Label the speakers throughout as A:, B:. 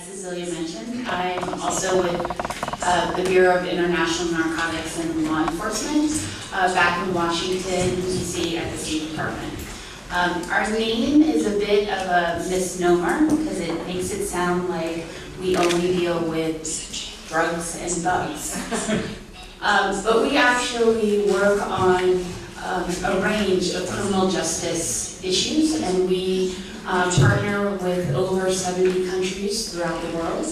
A: Cecilia mentioned, I'm also with the Bureau of International Narcotics and Law Enforcement back in Washington, D.C. at the State Department. Our name is a bit of a misnomer because it makes it sound like we only deal with drugs and thugs. But we actually work on a range of criminal justice issues, and we partner with over 70 countries throughout the world.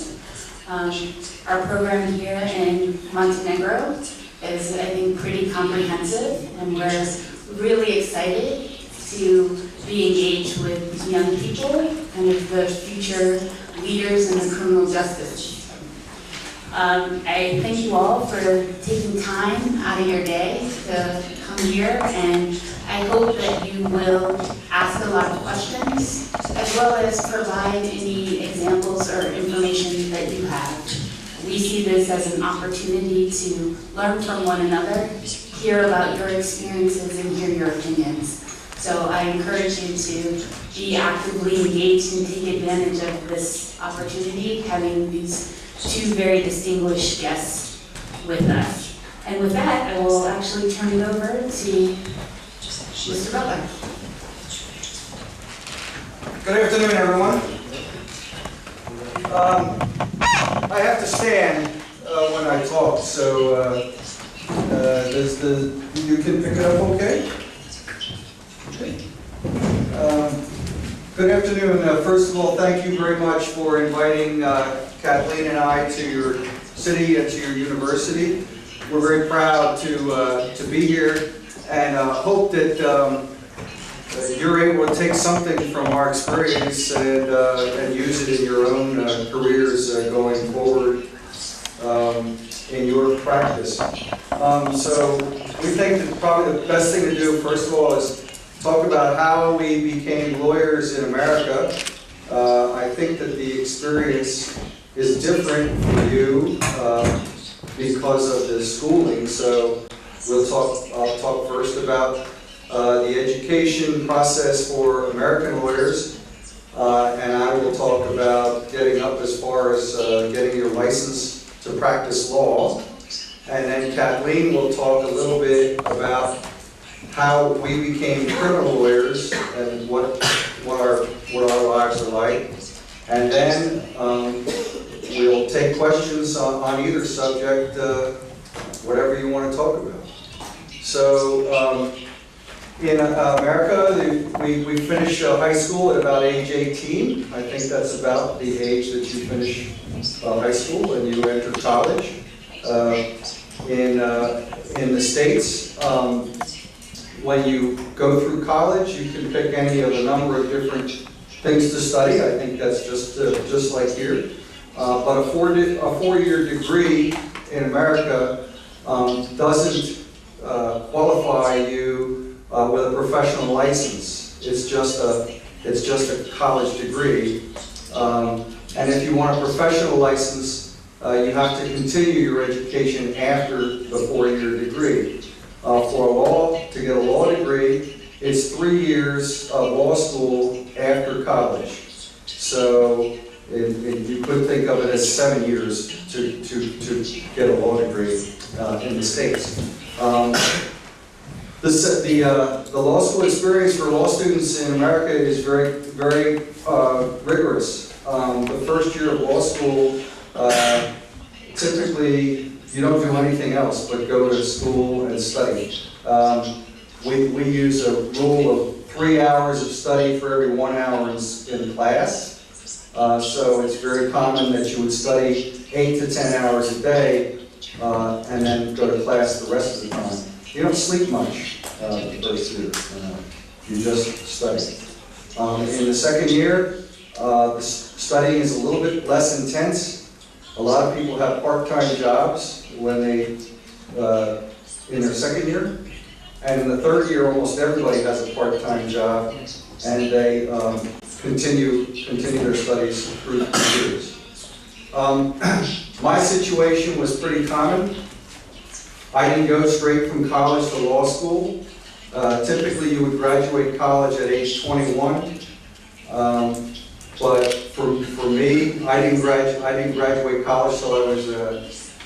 A: Our program here in Montenegro is, I think, pretty comprehensive, and we're really excited to be engaged with young people, kind of the future leaders in the criminal justice system. I thank you all for taking time out of your day to come here, and I hope that you will ask a lot of questions, as well as provide any examples or information that you have. We see this as an opportunity to learn from one another, hear about your experiences, and hear your opinions. So I encourage you to be actively engaged and take advantage of this opportunity, having these two very distinguished guests with us. And with that, I will actually turn it over to Mr. Butler.
B: Good afternoon, everyone. I have to stand when I talk, so you can pick it up okay? Okay. Good afternoon. First of all, thank you very much for inviting Kathleen and I to your city and to your university. We're very proud to be here, and hope that you're able to take something from our experience and use it in your own careers going forward in your practice. So we think that probably the best thing to do, first of all, is talk about how we became lawyers in America. I think that the experience is different for you because of the schooling. So I'll talk first about the education process for American lawyers, and I will talk about getting up as far as getting your license to practice law. And then Kathleen will talk a little bit about how we became criminal lawyers and what our lives are like. And then we'll take questions on either subject, whatever you want to talk about. So in America, we finish high school at about age 18. I think that's about the age that you finish high school and you enter college. In the States, when you go through college, you can pick any of a number of different things to study. I think that's just like here. But a four-year degree in America doesn't qualify you with a professional license. It's just a college degree. And if you want a professional license, you have to continue your education after the four-year degree. To get a law degree, it's 3 years of law school after college. So you could think of it as 7 years to get a law degree in the States. The law school experience for law students in America is very, very rigorous. The first year of law school, typically you don't do anything else but go to school and study. We use a rule of 3 hours of study for every 1 hour in class. So it's very common that you would study 8 to 10 hours a day and then go to class the rest of the time. You don't sleep much the first year. You just study. In the second year, the studying is a little bit less intense. A lot of people have part-time jobs when in their second year. And in the third year, almost everybody has a part-time job, and they continue their studies through the years. My situation was pretty common. I didn't go straight from college to law school. Typically, you would graduate college at age 21. But for me, I didn't graduate college till I was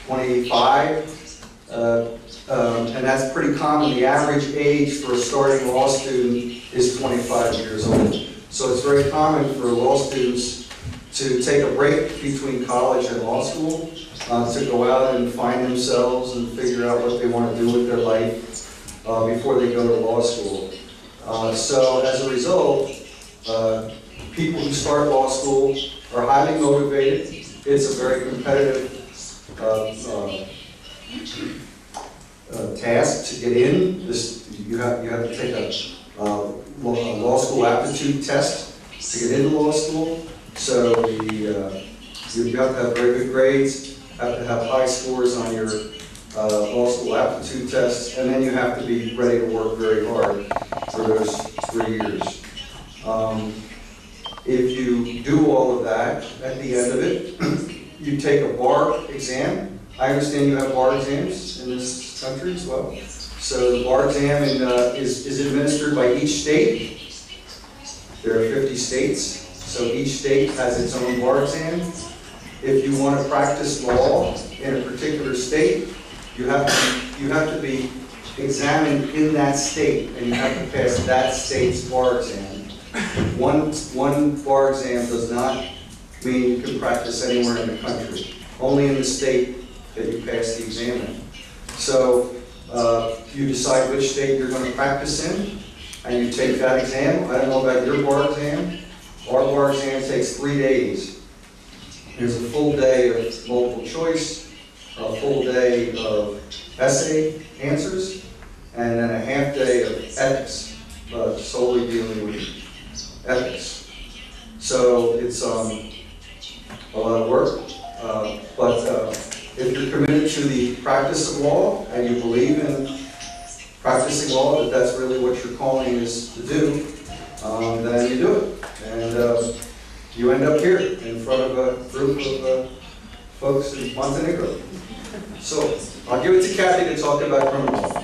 B: 25, and that's pretty common. The average age for a starting law student is 25 years old. So it's very common for law students to take a break between college and law school, to go out and find themselves and figure out what they want to do with their life before they go to law school. So as a result, people who start law school are highly motivated. It's a very competitive task to get in. You have to take a law school aptitude test to get into law school. So you have to have very good grades, have to have high scores on your law school aptitude tests, and then you have to be ready to work very hard for those 3 years. If you do all of that, at the end of it, you take a bar exam. I understand you have bar exams in this country as well. So the bar exam is administered by each state. There are 50 states, so each state has its own bar exam. If you want to practice law in a particular state, you have to be examined in that state, and you have to pass that state's bar exam. One bar exam does not mean you can practice anywhere in the country. Only in the state that you pass the exam in. So you decide which state you're going to practice in, and you take that exam. I don't know about your bar exam. Our bar exam takes 3 days. There's a full day of multiple choice, a full day of essay answers, and then a half day of ethics, solely dealing with ethics. So it's a lot of work, but if you're committed to the practice of law and you believe in practicing law, that that's really what your calling is to do, then you do it. And you end up here in front of a group of folks in Montenegro. So I'll give it to Kathy to talk about criminal law.